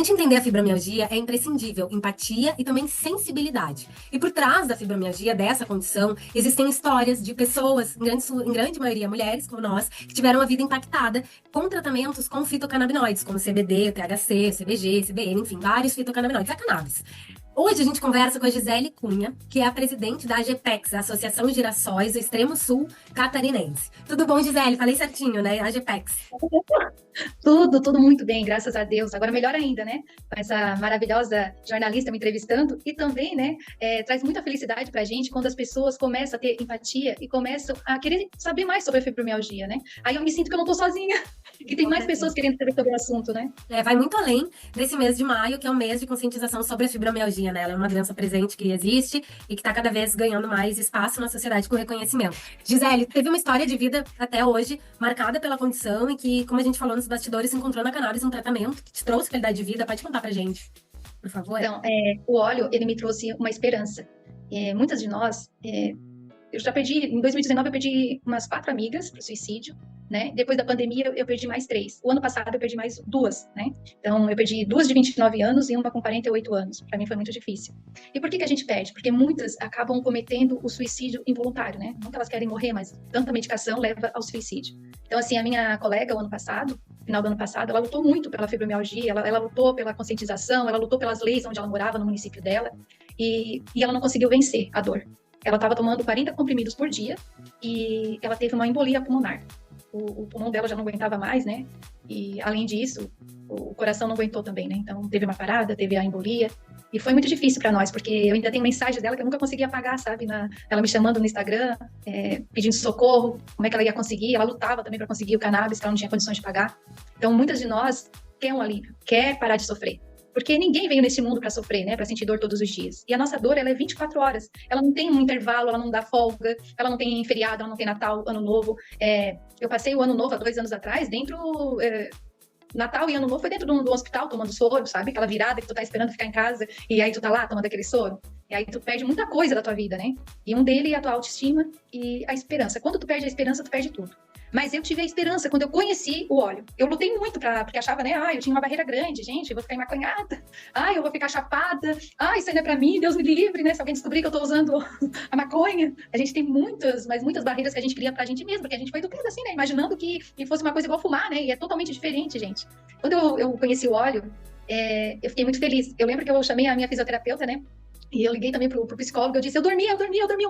A gente entender a fibromialgia é imprescindível empatia e também sensibilidade. E por trás da fibromialgia, dessa condição, existem histórias de pessoas, em grande maioria mulheres como nós, que tiveram a vida impactada com tratamentos com fitocannabinoides, como CBD, THC, CBG, CBN, enfim, vários fitocannabinoides, a cannabis. Hoje a gente conversa com a Gisele Cunha, que é a presidente da AGEPEX, a Associação Girassóis do Extremo Sul Catarinense. Tudo bom, Gisele? Falei certinho, né? AGEPEX. Tudo muito bem, graças a Deus. Agora melhor ainda, né? Com essa maravilhosa jornalista me entrevistando e também, né, traz muita felicidade pra gente quando as pessoas começam a ter empatia e começam a querer saber mais sobre a fibromialgia, né? Aí eu me sinto que eu não tô sozinha, que tem mais pessoas querendo saber sobre o assunto, né? Vai muito além desse mês de maio, que é o mês de conscientização sobre a fibromialgia, né? Ela é uma doença presente que existe e que está cada vez ganhando mais espaço na sociedade com reconhecimento. Gisele, teve uma história de vida até hoje marcada pela condição e que, como a gente falou nos bastidores, se encontrou na cannabis um tratamento que te trouxe qualidade de vida. Pode contar pra gente, por favor? Então, o óleo, ele me trouxe uma esperança. Muitas de nós, eu já perdi, em 2019 eu perdi umas 4 amigas para o suicídio, né? Depois da pandemia eu perdi mais 3. O ano passado eu perdi mais 2, né? Então eu perdi 2 de 29 anos e uma com 48 anos. Para mim foi muito difícil. E por que a gente perde? Porque muitas acabam cometendo o suicídio involuntário, né? Não que elas querem morrer, mas tanta medicação leva ao suicídio. Então assim, a minha colega, o ano passado, final do ano passado, ela lutou muito pela fibromialgia, ela lutou pela conscientização, ela lutou pelas leis onde ela morava, no município dela, e ela não conseguiu vencer a dor. Ela estava tomando 40 comprimidos por dia e ela teve uma embolia pulmonar. O pulmão dela já não aguentava mais, né? E, além disso, o coração não aguentou também, né? Então, teve uma parada, teve a embolia. E foi muito difícil para nós, porque eu ainda tenho mensagens dela que eu nunca consegui apagar, sabe? Ela me chamando no Instagram, pedindo socorro, como é que ela ia conseguir. Ela lutava também para conseguir o cannabis, que ela não tinha condições de pagar. Então, muitas de nós quer um alívio, quer parar de sofrer. Porque ninguém veio nesse mundo para sofrer, né? Para sentir dor todos os dias. E a nossa dor, ela é 24 horas. Ela não tem um intervalo, ela não dá folga, ela não tem feriado, ela não tem Natal, Ano Novo. Eu passei o Ano Novo há 2 anos atrás, Natal e Ano Novo foi dentro do hospital tomando soro, sabe? Aquela virada que tu tá esperando ficar em casa e aí tu tá lá tomando aquele soro. E aí tu perde muita coisa da tua vida, né? E um dele é a tua autoestima e a esperança. Quando tu perde a esperança, tu perde tudo. Mas eu tive a esperança quando eu conheci o óleo. Eu lutei muito porque achava, né? Eu tinha uma barreira grande, gente, eu vou ficar emaconhada. Eu vou ficar chapada. Isso aí não é pra mim, Deus me livre, né? Se alguém descobrir que eu tô usando a maconha. A gente tem muitas barreiras que a gente cria pra gente mesmo, porque a gente foi educada assim, né? Imaginando que fosse uma coisa igual fumar, né? E é totalmente diferente, gente. Quando eu conheci o óleo, eu fiquei muito feliz. Eu lembro que eu chamei a minha fisioterapeuta, né? E eu liguei também pro psicólogo, eu disse, eu dormi 1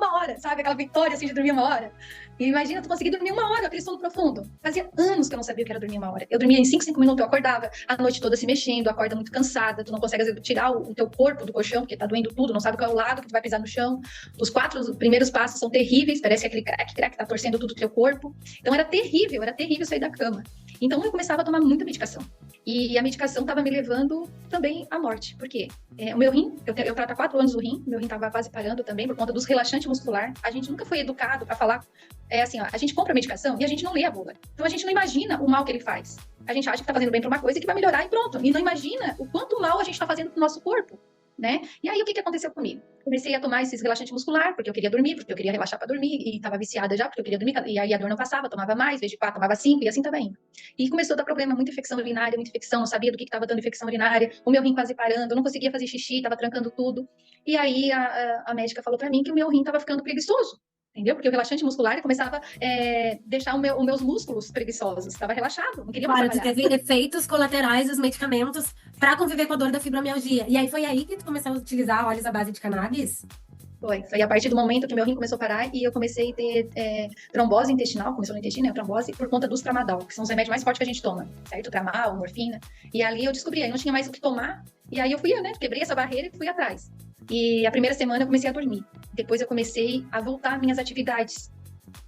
hora, sabe? Aquela vitória, assim, de dormir 1 hora. E imagina, tu conseguir dormir 1 hora, aquele sono profundo. Fazia anos que eu não sabia o que era dormir 1 hora. Eu dormia em 5 minutos, eu acordava, a noite toda se mexendo, acorda muito cansada, tu não consegue, às vezes, tirar o teu corpo do colchão, porque tá doendo tudo, não sabe qual é o lado que tu vai pisar no chão. Os 4 primeiros passos são terríveis, parece aquele crack tá torcendo tudo o teu corpo. Então era terrível sair da cama. Então eu começava a tomar muita medicação. E a medicação estava me levando também à morte. Por quê? O meu rim, eu trato há 4 anos o rim, meu rim estava quase parando também por conta dos relaxantes muscular. A gente nunca foi educado para falar, a gente compra a medicação e a gente não lê a bula. Então a gente não imagina o mal que ele faz. A gente acha que está fazendo bem para uma coisa e que vai melhorar e pronto. E não imagina o quanto mal a gente está fazendo para o nosso corpo. Né? E aí, o que aconteceu comigo? Comecei a tomar esses relaxantes muscular, porque eu queria dormir, porque eu queria relaxar para dormir, e estava viciada já, porque eu queria dormir, e aí a dor não passava, tomava mais, vez de 4, tomava 5, e assim estava indo. E começou a dar problema, muita infecção urinária, muita infecção, não sabia do que estava dando infecção urinária, o meu rim quase parando, eu não conseguia fazer xixi, estava trancando tudo. E aí a médica falou para mim que o meu rim estava ficando preguiçoso. Entendeu? Porque o relaxante muscular começava a deixar os meus músculos preguiçosos. Estava relaxado, não queria mais Claro, tu trabalhar. teve efeitos colaterais dos medicamentos para conviver com a dor da fibromialgia. E aí foi aí que tu começou a utilizar óleos à base de cannabis? Foi a partir do momento que meu rim começou a parar e eu comecei a ter trombose intestinal, começou no intestino, trombose, por conta dos tramadol, que são os remédios mais fortes que a gente toma, certo? Tramal, morfina. E ali eu descobri, aí não tinha mais o que tomar, e aí eu fui, né? Quebrei essa barreira e fui atrás. E a primeira semana eu comecei a dormir. Depois eu comecei a voltar às minhas atividades.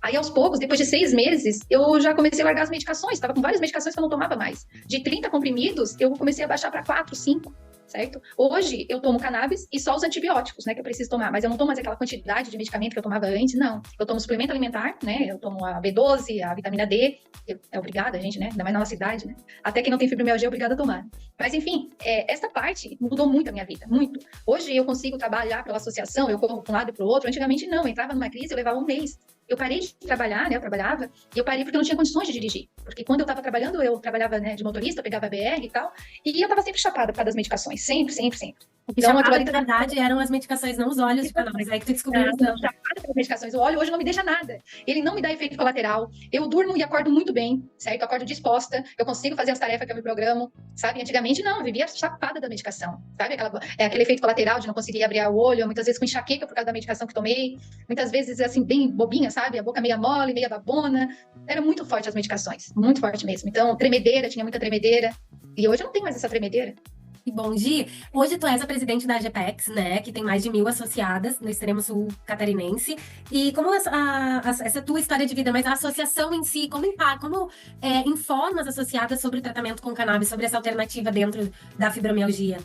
Aí, aos poucos, depois de 6 meses, eu já comecei a largar as medicações. Estava com várias medicações que eu não tomava mais. De 30 comprimidos, eu comecei a baixar para 4, 5, certo? Hoje, eu tomo cannabis e só os antibióticos, né, que eu preciso tomar. Mas eu não tomo mais aquela quantidade de medicamento que eu tomava antes, não. Eu tomo suplemento alimentar, né? Eu tomo a B12, a vitamina D. É obrigada, gente, né? Ainda mais na nossa idade, né? Até quem não tem fibromialgia é obrigada a tomar. Mas, enfim, essa parte mudou muito a minha vida, muito. Hoje, eu consigo trabalhar pela associação, eu corro para um lado e para o outro. Antigamente, não. Eu entrava numa crise, eu levava 1 mês. Eu parei de trabalhar, né? Eu trabalhava, e eu parei porque eu não tinha condições de dirigir. Porque quando eu estava trabalhando, eu trabalhava, né, de motorista, pegava BR e tal, e eu estava sempre chapada por causa das medicações, sempre, sempre, sempre. O que chamava de verdade eram as medicações, não os óleos de cannabis. Aí que tu descobriu isso. Chapada pelas medicações. O óleo hoje não me deixa nada. Ele não me dá efeito colateral. Eu durmo e acordo muito bem, certo? Eu acordo disposta, eu consigo fazer as tarefas que eu me programo, sabe? Antigamente, não, eu vivia chapada da medicação, sabe? Aquele efeito colateral de não conseguir abrir o olho, muitas vezes com enxaqueca por causa da medicação que tomei, muitas vezes, assim, bem bobinha, sabe? A boca meia mole, meia babona. Era muito forte as medicações, muito forte mesmo. Então, tremedeira, tinha muita tremedeira. E hoje eu não tenho mais essa tremedeira. Que bom, Gi. Hoje tu és a presidente da AGEPEX, né? Que tem mais de 1.000 associadas no extremo sul catarinense. E como essa tua história de vida, mas a associação em si, como informa as associadas sobre o tratamento com cannabis, sobre essa alternativa dentro da fibromialgia?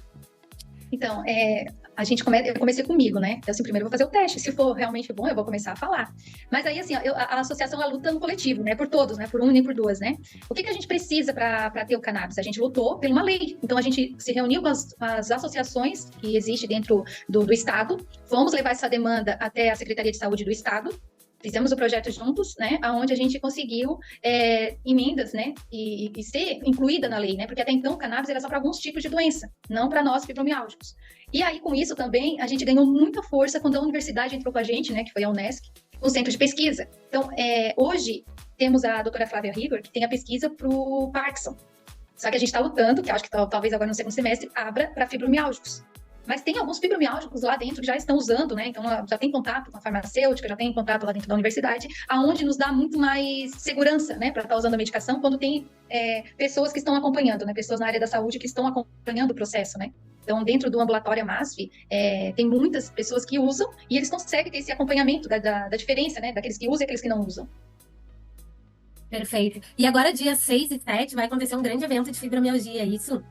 Então, eu comecei comigo, né? Eu, assim, primeiro eu vou fazer o teste. Se for realmente bom, eu vou começar a falar. Mas aí, assim, a associação, ela luta no coletivo, né? Por todos, né? Por um nem por duas, né? O que a gente precisa para ter o cannabis? A gente lutou por uma lei. Então, a gente se reuniu com as associações que existem dentro do Estado. Vamos levar essa demanda até a Secretaria de Saúde do Estado. Fizemos o projeto juntos, né, onde a gente conseguiu emendas, né, e ser incluída na lei, né, porque até então o cannabis era só para alguns tipos de doença, não para nós fibromialgicos. E aí, com isso também, a gente ganhou muita força quando a universidade entrou com a gente, né, que foi a Unesc, o centro de pesquisa. Então, hoje, temos a doutora Flávia Rigor, que tem a pesquisa para o Parkinson. Só que a gente está lutando, que acho que talvez agora no segundo semestre, abra para fibromialgicos. Mas tem alguns fibromialgicos lá dentro que já estão usando, né? Então, já tem contato com a farmacêutica, já tem contato lá dentro da universidade, aonde nos dá muito mais segurança, né? Para estar usando a medicação quando tem pessoas que estão acompanhando, né? Pessoas na área da saúde que estão acompanhando o processo, né? Então, dentro do ambulatório AMASF, tem muitas pessoas que usam e eles conseguem ter esse acompanhamento da diferença, né? Daqueles que usam e aqueles que não usam. Perfeito. E agora, dia 6 e 7, vai acontecer um grande evento de fibromialgia, é isso?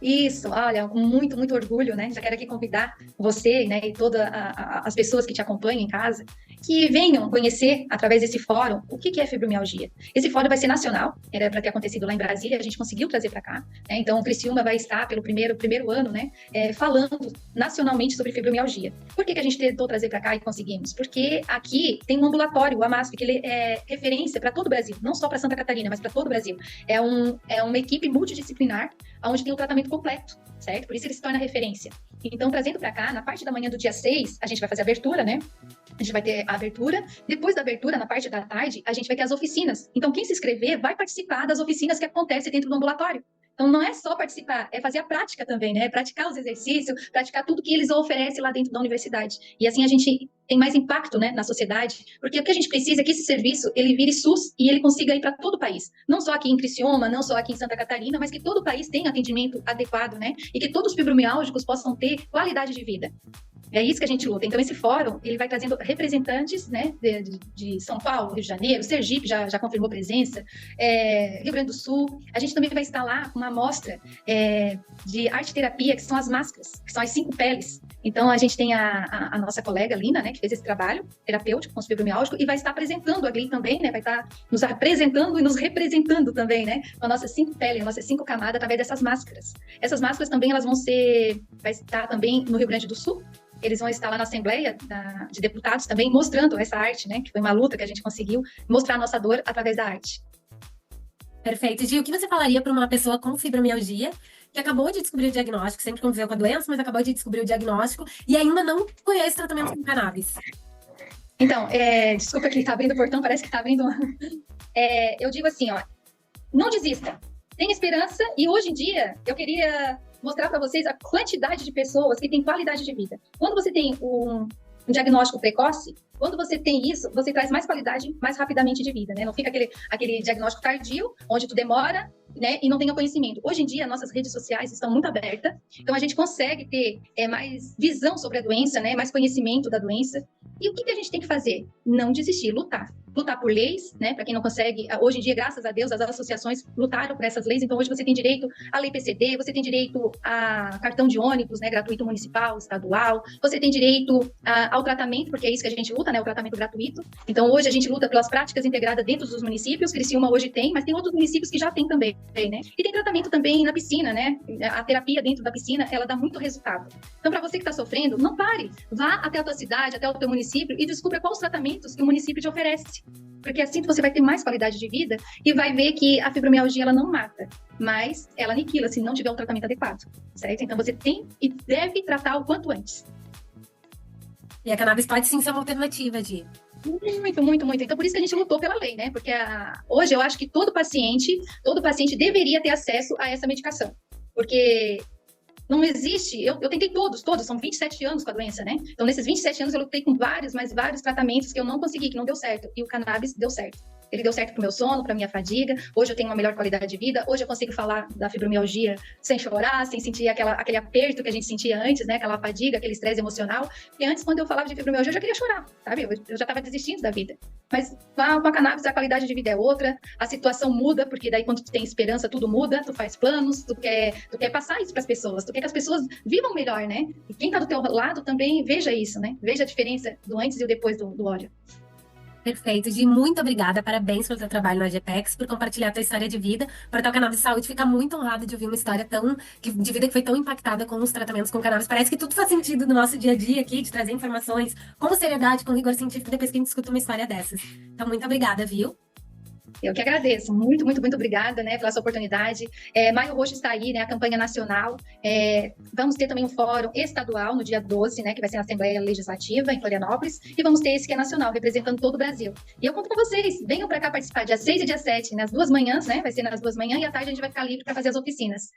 Isso, olha, com muito, muito orgulho, né? Já quero aqui convidar você, né, e todas as pessoas que te acompanham em casa, que venham conhecer, através desse fórum, o que é fibromialgia. Esse fórum vai ser nacional, era para ter acontecido lá em Brasília, a gente conseguiu trazer para cá, né? Então, o Criciúma vai estar, pelo primeiro ano, né, falando nacionalmente sobre fibromialgia. Por que a gente tentou trazer para cá e conseguimos? Porque aqui tem um ambulatório, o AMASF, que ele é referência para todo o Brasil, não só para Santa Catarina, mas para todo o Brasil. É uma equipe multidisciplinar, onde tem um tratamento completo, certo? Por isso ele se torna referência. Então, trazendo para cá, na parte da manhã do dia 6, a gente vai fazer a abertura, né? A gente vai ter a abertura. Depois da abertura, na parte da tarde, a gente vai ter as oficinas. Então, quem se inscrever vai participar das oficinas que acontecem dentro do ambulatório. Então, não é só participar, é fazer a prática também, né? Praticar os exercícios, praticar tudo que eles oferecem lá dentro da universidade. E assim a gente tem mais impacto, né, na sociedade, porque o que a gente precisa é que esse serviço, ele vire SUS e ele consiga ir para todo o país. Não só aqui em Criciúma, não só aqui em Santa Catarina, mas que todo o país tenha atendimento adequado, né? E que todos os fibromialgicos possam ter qualidade de vida. É isso que a gente luta. Então, esse fórum, ele vai trazendo representantes, né, de São Paulo, Rio de Janeiro, Sergipe já confirmou presença, Rio Grande do Sul. A gente também vai estar lá com uma amostra de arte-terapia, que são as máscaras, que são as 5 peles. Então, a gente tem a nossa colega, Lina, né, que fez esse trabalho terapêutico com os fibromialgicos e vai estar apresentando a Gli também, né, vai estar nos apresentando e nos representando também, né, com a nossa 5 peles, a nossa 5 camadas, através dessas máscaras. Essas máscaras também, elas vai estar também no Rio Grande do Sul. Eles vão estar lá na Assembleia de Deputados também, mostrando essa arte, né? Que foi uma luta que a gente conseguiu mostrar a nossa dor através da arte. Perfeito. Gi, o que você falaria para uma pessoa com fibromialgia que acabou de descobrir o diagnóstico, sempre conviveu com a doença, mas acabou de descobrir o diagnóstico e ainda não conhece tratamento com cannabis? Então, desculpa que está abrindo o portão, parece que está abrindo eu digo assim, ó, não desista, tenha esperança e hoje em dia eu queria mostrar para vocês a quantidade de pessoas que têm qualidade de vida. Quando você tem um diagnóstico precoce, quando você tem isso, você traz mais qualidade mais rapidamente de vida, né? Não fica aquele diagnóstico tardio, onde tu demora, né, e não tenha conhecimento. Hoje em dia, nossas redes sociais estão muito abertas, então a gente consegue ter mais visão sobre a doença, né, mais conhecimento da doença. E o que a gente tem que fazer? Não desistir, lutar. lutar por leis, né? Para quem não consegue, hoje em dia, graças a Deus, as associações lutaram por essas leis, então hoje você tem direito à lei PCD, você tem direito a cartão de ônibus, né? Gratuito municipal, estadual, você tem direito ao tratamento, porque é isso que a gente luta, né? O tratamento gratuito. Então hoje a gente luta pelas práticas integradas dentro dos municípios, Criciúma hoje tem, mas tem outros municípios que já tem também, né? E tem tratamento também na piscina, né? A terapia dentro da piscina, ela dá muito resultado. Então, para você que está sofrendo, não pare. Vá até a tua cidade, até o teu município e descubra quais os tratamentos que o município te oferece. Porque assim você vai ter mais qualidade de vida e vai ver que a fibromialgia ela não mata, mas ela aniquila se não tiver um tratamento adequado, certo? Então você tem e deve tratar o quanto antes. E a cannabis pode sim ser uma alternativa, Di. Muito, muito, muito. Então, por isso que a gente lutou pela lei, né? Porque hoje eu acho que todo paciente deveria ter acesso a essa medicação. Porque não existe, eu tentei todos, são 27 anos com a doença, né? Então, nesses 27 anos eu lutei com vários tratamentos que eu não consegui, que não deu certo. E o cannabis deu certo. Ele deu certo pro meu sono, pra minha fadiga. Hoje eu tenho uma melhor qualidade de vida. Hoje eu consigo falar da fibromialgia sem chorar, sem sentir aquele aperto que a gente sentia antes, né? Aquela fadiga, aquele estresse emocional. E antes, quando eu falava de fibromialgia, eu já queria chorar, sabe? Eu já estava desistindo da vida. Mas com a cannabis, a qualidade de vida é outra. A situação muda, porque daí quando tu tem esperança, tudo muda. Tu faz planos, tu quer passar isso pras pessoas. Tu quer que as pessoas vivam melhor, né? E quem tá do teu lado também veja isso, né? Veja a diferença do antes e o depois do óleo. Perfeito, Gi, muito obrigada, parabéns pelo seu trabalho na Agepex, por compartilhar a tua história de vida. Para o canal de saúde, fica muito honrado de ouvir uma história de vida que foi tão impactada com os tratamentos com cannabis. Parece que tudo faz sentido no nosso dia a dia aqui, de trazer informações com seriedade, com rigor científico, depois que a gente escuta uma história dessas. Então, muito obrigada, viu? Eu que agradeço. Muito, muito, muito obrigada, né, pela sua oportunidade. Maio Roxo está aí, né, a campanha nacional. Vamos ter também um fórum estadual no dia 12, né, que vai ser na Assembleia Legislativa, em Florianópolis. E vamos ter esse que é nacional, representando todo o Brasil. E eu conto com vocês. Venham para cá participar dia 6 e dia 7, nas 2 manhãs, né? Vai ser nas 2 manhãs e à tarde a gente vai ficar livre para fazer as oficinas.